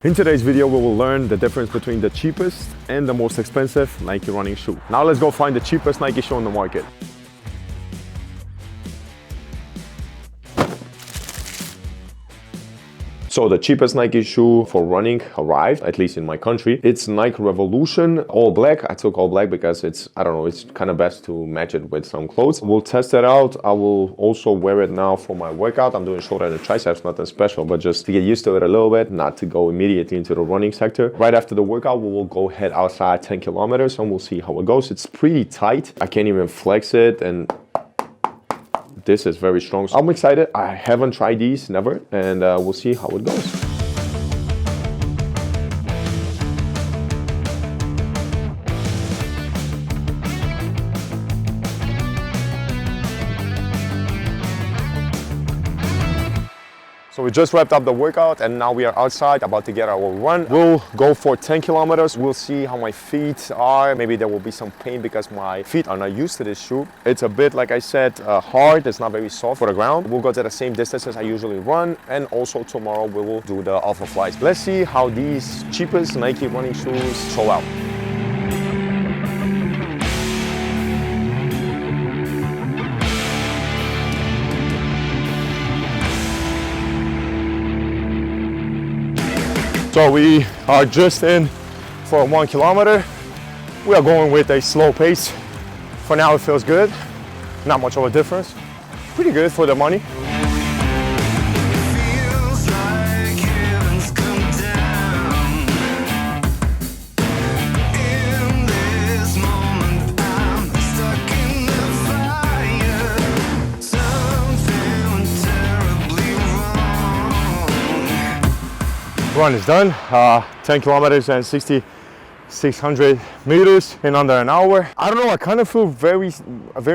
In today's video, we will learn the difference between the cheapest and the most expensive Nike running shoe. Now let's go find the cheapest Nike shoe on the market. So the cheapest Nike shoe for running arrived, at least in my country. It's Nike Revolution, all black. I took all black because it's kind of best to match it with some clothes. We'll test it out. I will also wear it now for my workout. I'm doing shoulder and triceps, nothing special, but just to get used to it a little bit, not to go immediately into the running sector. Right after the workout, we will go head outside 10 kilometers and we'll see how it goes. It's pretty tight. I can't even flex it, and this is very strong. So I'm excited. I haven't tried these, never, and we'll see how it goes. So we just wrapped up the workout and now we are outside about to get our run. We'll go for 10 kilometers. We'll see how my feet are. Maybe there will be some pain because my feet are not used to this shoe. It's a bit, like I said, hard. It's not very soft for the ground. We'll go to the same distances I usually run. And also tomorrow we will do the Alphaflys. Let's see how these cheapest Nike running shoes show out. So we are just in for 1 kilometer. We are going with a slow pace. For now, it feels good. Not much of a difference. Pretty good for the money. Run is done, 10 kilometers and 600 meters in under an hour. I don't know, I kind of feel very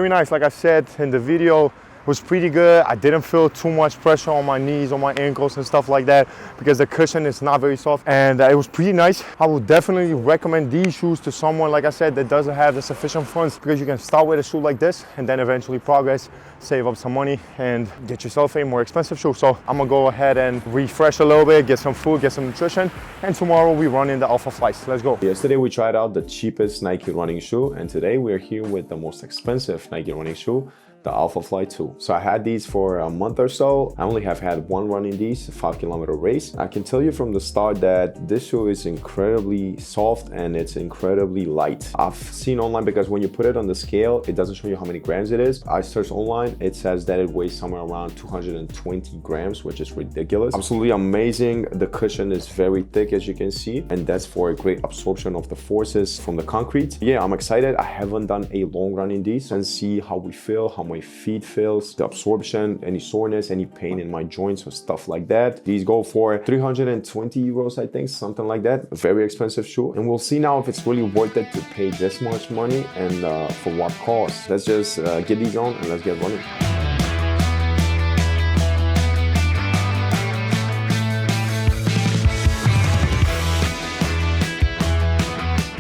nice. Like I said in the video, it was pretty good. I didn't feel too much pressure on my knees, on my ankles and stuff like that because the cushion is not very soft, and it was pretty nice. I would definitely recommend these shoes to someone, like I said, that doesn't have the sufficient funds, because you can start with a shoe like this and then eventually progress, save up some money and get yourself a more expensive shoe. So I'm gonna go ahead and refresh a little bit, get some food, get some nutrition, and tomorrow we run in the Alphaflys. Let's go. Yesterday we tried out the cheapest Nike running shoe, and today we're here with the most expensive Nike running shoe, the Alphafly 2. So I had these for a month or so. I only have had one run in these, a 5-kilometer race. I can tell you from the start that this shoe is incredibly soft and it's incredibly light. I've seen online, because when you put it on the scale, it doesn't show you how many grams it is. I searched online, it says that it weighs somewhere around 220 grams, which is ridiculous. Absolutely amazing. The cushion is very thick, as you can see, and that's for a great absorption of the forces from the concrete. Yeah, I'm excited. I haven't done a long run in these, and see how we feel, how my feet feels, the absorption, any soreness, any pain in my joints or stuff like that. These go for 320 euros, I think, something like that. A very expensive shoe, and we'll see now if it's really worth it to pay this much money and for what cost. Let's just get these on and let's get running.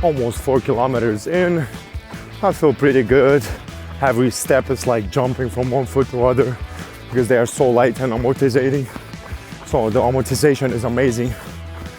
Almost 4 kilometers in. I feel pretty good. Every step is like jumping from one foot to other because they are so light and amortizing. So the amortization is amazing.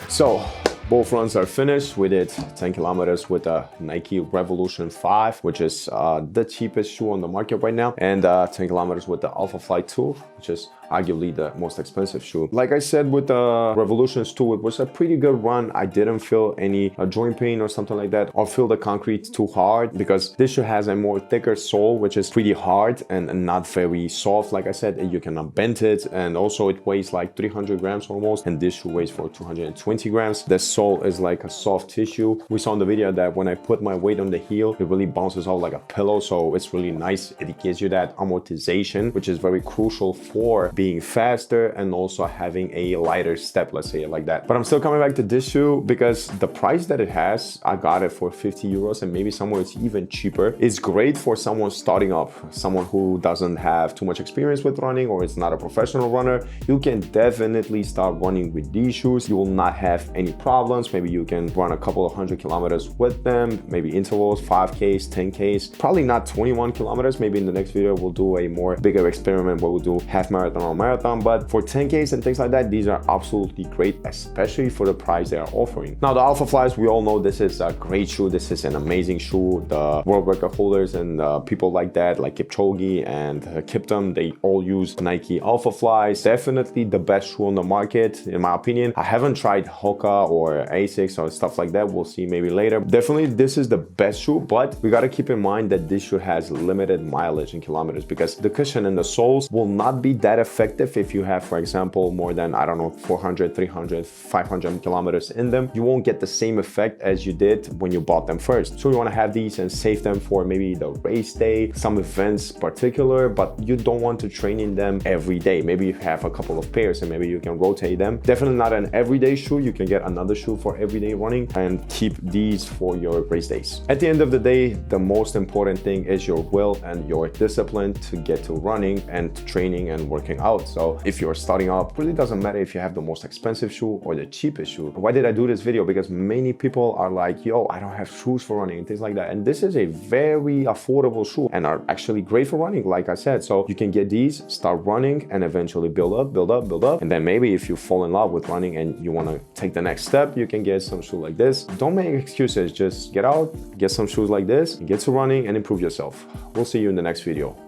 So both runs are finished. We did 10 kilometers with a Nike Revolution 5, which is the cheapest shoe on the market right now, and 10 kilometers with the Alphafly 2, which is arguably the most expensive shoe. Like I said, with the Revolutions 2, it was a pretty good run. I didn't feel any joint pain or something like that, or feel the concrete too hard, because this shoe has a more thicker sole, which is pretty hard and not very soft. Like I said, you cannot bend it, and also it weighs like 300 grams almost, and this shoe weighs for 220 grams. The sole is like a soft tissue. We saw in the video that when I put my weight on the heel, it really bounces out like a pillow, so it's really nice. It gives you that amortization, which is very crucial for being faster and also having a lighter step, let's say it like that. But I'm still coming back to this shoe because the price that it has, I got it for 50 euros, and maybe somewhere it's even cheaper. It's great for someone starting up, someone who doesn't have too much experience with running or is not a professional runner. You can definitely start running with these shoes. You will not have any problems. Maybe you can run a couple of 100 kilometers with them, maybe intervals, 5Ks, 10Ks, probably not 21 kilometers. Maybe in the next video we'll do a more bigger experiment where we'll do half marathon on a marathon, but for 10Ks and things like that, these are absolutely great, especially for the price they are offering. Now, the Alphaflys, we all know this is a great shoe. This is an amazing shoe. The world record holders and people like that, like Kipchoge and Kiptum, they all use Nike Alphaflys. Definitely the best shoe on the market, in my opinion. I haven't tried Hoka or Asics or stuff like that. We'll see maybe later. Definitely, this is the best shoe, but we got to keep in mind that this shoe has limited mileage in kilometers because the cushion and the soles will not be that effective if you have, for example, more than, I don't know, 400, 300, 500 kilometers in them. You won't get the same effect as you did when you bought them first. So you want to have these and save them for maybe the race day, some events particular, but you don't want to train in them every day. Maybe you have a couple of pairs and maybe you can rotate them. Definitely not an everyday shoe. You can get another shoe for everyday running and keep these for your race days. At the end of the day, the most important thing is your will and your discipline to get to running and training and working out. So if you're starting up, it really doesn't matter if you have the most expensive shoe or the cheapest shoe. Why did I do this video? Because many people are like, yo, I don't have shoes for running and things like that. And this is a very affordable shoe and are actually great for running, like I said. So you can get these, start running, and eventually build up, build up, build up. And then maybe if you fall in love with running and you want to take the next step, you can get some shoe like this. Don't make excuses. Just get out, get some shoes like this, get to running and improve yourself. We'll see you in the next video.